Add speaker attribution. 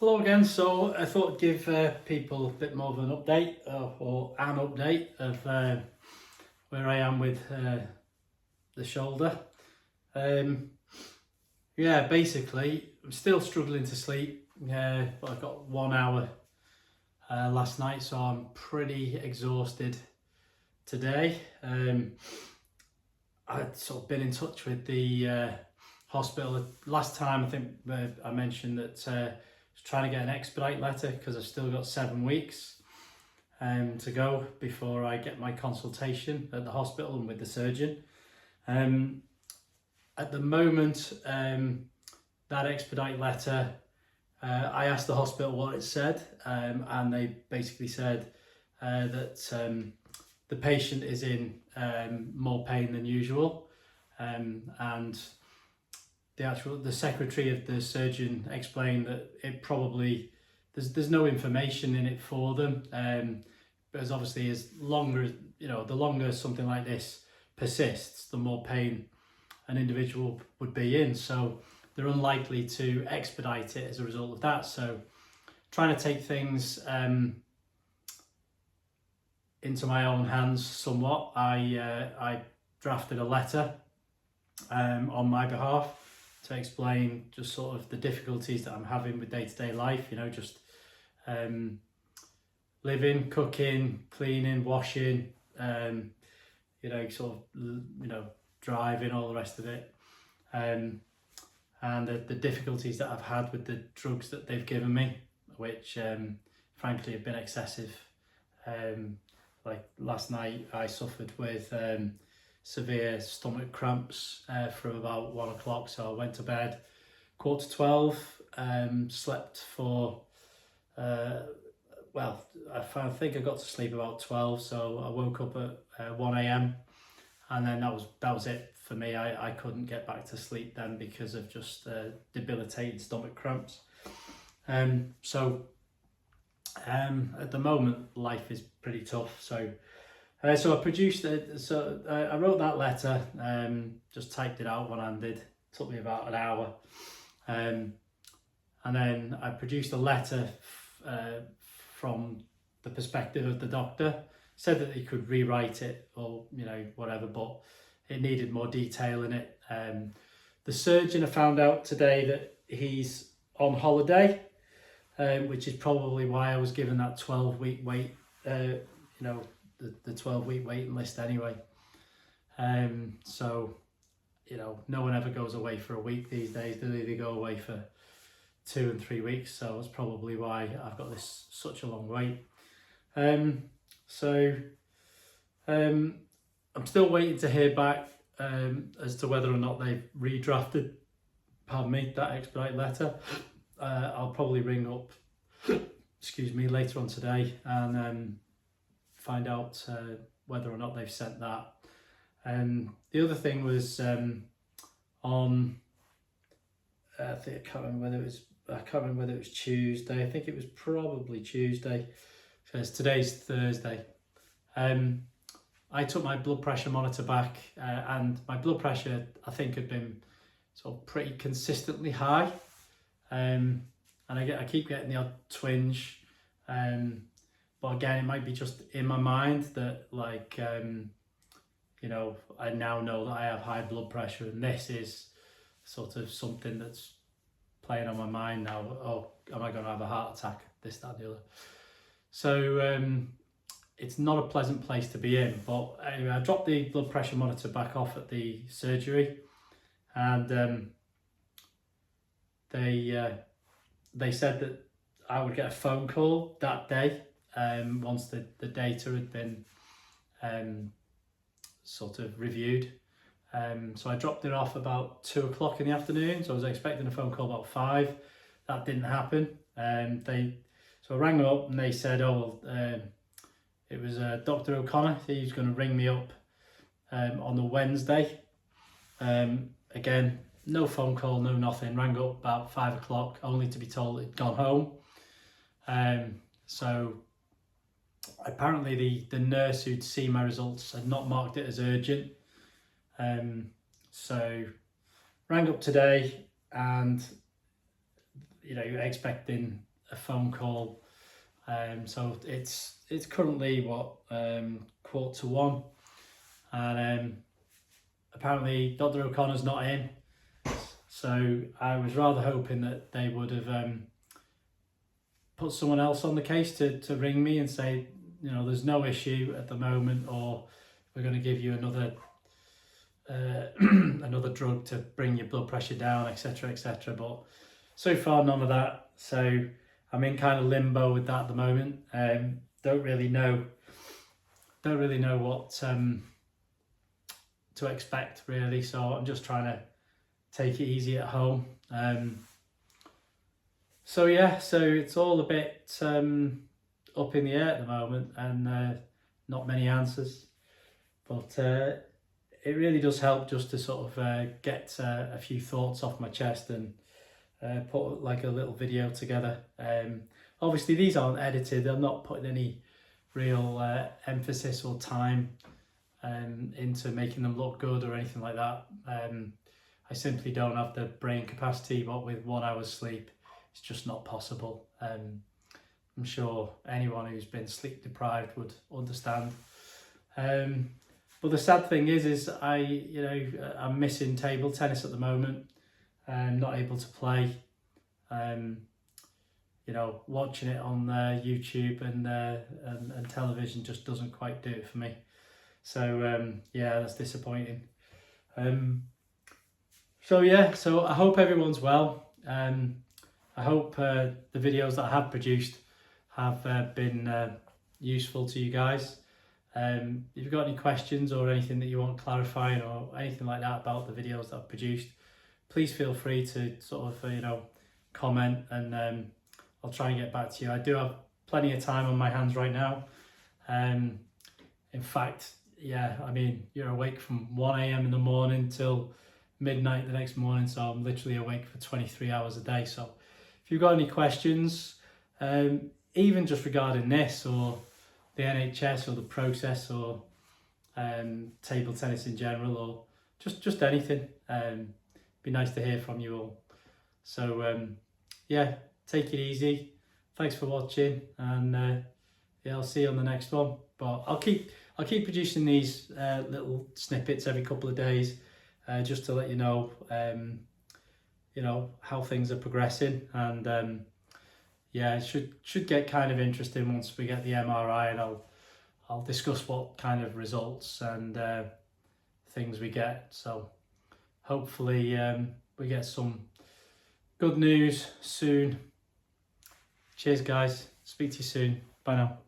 Speaker 1: Hello again. So I thought I'd give people a bit more of an update or an update of where I am with the shoulder. Um, yeah, basically, I'm still struggling to sleep. But I got 1 hour last night, so I'm pretty exhausted today. I'd sort of been in touch with the hospital. Last time I think I mentioned that I was trying to get an expedite letter because I've still got 7 weeks to go before I get my consultation at the hospital and with the surgeon. At the moment, that expedite letter, I asked the hospital what it said, and they basically said that the patient is in more pain than usual, and the secretary of the surgeon explained that it probably there's no information in it for them, because obviously the longer something like this persists, the more pain an individual would be in, so they're unlikely to expedite it as a result of that. So trying to take things into my own hands somewhat, I drafted a letter on my behalf to explain just sort of the difficulties that I'm having with day-to-day life, just living, cooking, cleaning, washing, driving, all the rest of it, and the difficulties that I've had with the drugs that they've given me, which frankly have been excessive. Like last night I suffered with severe stomach cramps from about 1 o'clock, so I went to bed 11:45, slept for I think I got to sleep about 12, so I woke up at 1 a.m. and then that was it for me. I couldn't get back to sleep then because of just debilitating stomach cramps. So at the moment life is pretty tough, so I produced it. So I wrote that letter, just typed it out one-handed. Took me about an hour, and then I produced a letter from the perspective of the doctor. Said that he could rewrite it or whatever, but it needed more detail in it. The surgeon, I found out today that he's on holiday, which is probably why I was given that 12-week wait. The 12-week waiting list anyway. So no one ever goes away for a week these days, do they? They go away for 2 and 3 weeks, so that's probably why I've got such a long wait. I'm still waiting to hear back as to whether or not they've redrafted that expedite letter. I'll probably ring up later on today and find out whether or not they've sent that. The other thing was on I can't remember whether it was Tuesday. I think it was probably Tuesday, because today's Thursday. I took my blood pressure monitor back, and my blood pressure I think had been sort of pretty consistently high, and I keep getting the odd twinge, but again it might be just in my mind that I now know that I have high blood pressure, and this is sort of something that's playing on my mind now. Oh, am I going to have a heart attack? This, that, and the other. So it's not a pleasant place to be in. But anyway, I dropped the blood pressure monitor back off at the surgery, and they said that I would get a phone call that day once the data had been sort of reviewed. So I dropped it off about 2 o'clock in the afternoon. So I was expecting a phone call about 5. That didn't happen. So I rang them up and they said, it was Dr. O'Connor. He was going to ring me up on the Wednesday. Again, no phone call, no nothing. Rang up about 5 o'clock, only to be told it'd gone home. So apparently the nurse who'd seen my results had not marked it as urgent. So rang up today, and you know, you're expecting a phone call. So it's currently what, 1:15, and apparently Dr. O'Connor's not in. So I was rather hoping that they would have put someone else on the case to ring me and say, you know, there's no issue at the moment, or we're going to give you another another drug to bring your blood pressure down, etc., etc. But so far, none of that. So I'm in kind of limbo with that at the moment. Don't really know what to expect really. So I'm just trying to take it easy at home. So yeah, so it's all a bit up in the air at the moment, and not many answers. But it really does help just to sort of get a few thoughts off my chest and put like a little video together. Obviously these aren't edited, I'm not putting any real emphasis or time into making them look good or anything like that. I simply don't have the brain capacity, but with 1 hour's sleep it's just not possible. I'm sure anyone who's been sleep deprived would understand. But the sad thing is I'm missing table tennis at the moment. I'm not able to play. Watching it on YouTube and television just doesn't quite do it for me. So yeah, that's disappointing. So I hope everyone's well. I hope the videos that I have produced have been useful to you guys. If you've got any questions or anything that you want clarifying or anything like that about the videos that I've produced, please feel free to sort of comment, and I'll try and get back to you. I do have plenty of time on my hands right now. In fact, yeah, I mean, you're awake from 1 a.m. in the morning till midnight the next morning, so I'm literally awake for 23 hours a day. So if you've got any questions, even just regarding this or the NHS or the process or table tennis in general, or just anything, be nice to hear from you all. So yeah, take it easy. Thanks for watching, and yeah, I'll see you on the next one. But I'll keep producing these little snippets every couple of days, just to let you know how things are progressing. And yeah, it should get kind of interesting once we get the MRI, and I'll discuss what kind of results and things we get. So hopefully we get some good news soon. Cheers guys, speak to you soon. Bye now.